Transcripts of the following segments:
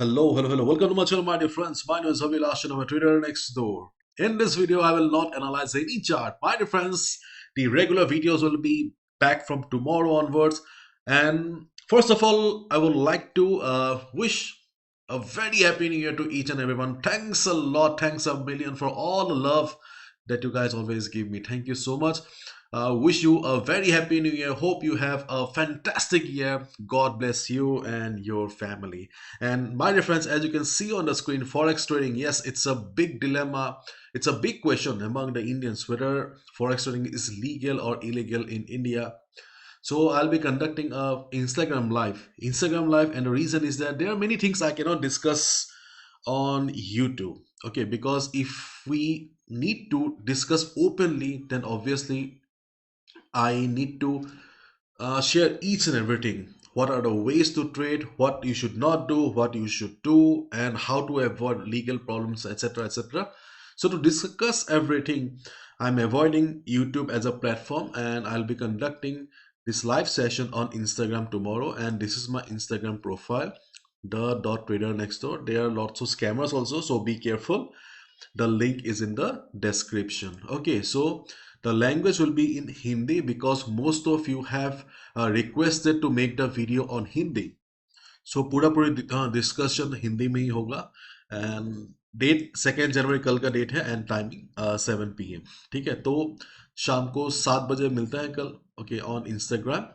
Hello. Welcome to my channel, my dear friends. My name is Abhilash and I'm a trader next door. In this video, I will not analyze any chart. My dear friends, the regular videos will be back from tomorrow onwards. And first of all, I would like to wish a very happy new year to each and everyone. Thanks a lot. Thanks a million for all the love that you guys always give me. Thank you so much. Wish you a very happy new year. Hope you have a fantastic year. God bless you and your family. And my dear friends, as you can see on the screen, Forex trading, yes, it's a big dilemma. It's a big question among the Indians whether Forex trading is legal or illegal in India. So I'll be conducting a Instagram live, and the reason is that there are many things I cannot discuss on YouTube. Okay, because if we need to discuss openly, then obviously I need to share each and everything. What are the ways to trade, what you should not do, what you should do, and how to avoid legal problems, etc. etc. So, to discuss everything, I'm avoiding YouTube as a platform and I'll be conducting this live session on Instagram tomorrow. And this is my Instagram profile, the dot trader next door. There are lots of scammers also, so be careful. The link is in the description. Okay, so the language will be in Hindi because most of you have requested to make the video on Hindi. So पूरा discussion Hindi में ही होगा. And date 2 जनवरी कल का date है and timing 7 PM. ठीक है, तो शाम को 7 बजे मिलता है कल. Okay, on Instagram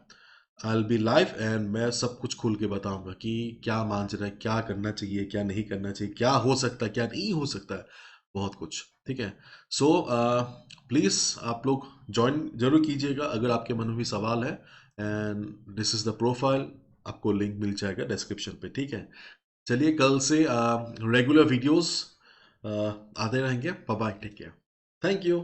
I will be live and मैं सब कुछ खुल के बताऊंगा कि क्या मान रहा है, क्या करना चाहिए, क्या नहीं करना चाहिए, क्या हो सकता है, क्या नहीं हो सकता है, बहुत कुछ. ठीक है. सो प्लीज़ आप लोग ज्वाइन जरूर कीजिएगा अगर आपके मन में भी सवाल है. And this is the profile. आपको लिंक मिल जाएगा डिस्क्रिप्शन पे. ठीक है, चलिए कल से रेगुलर वीडियोस आते रहेंगे. Bye bye, take care, thank you.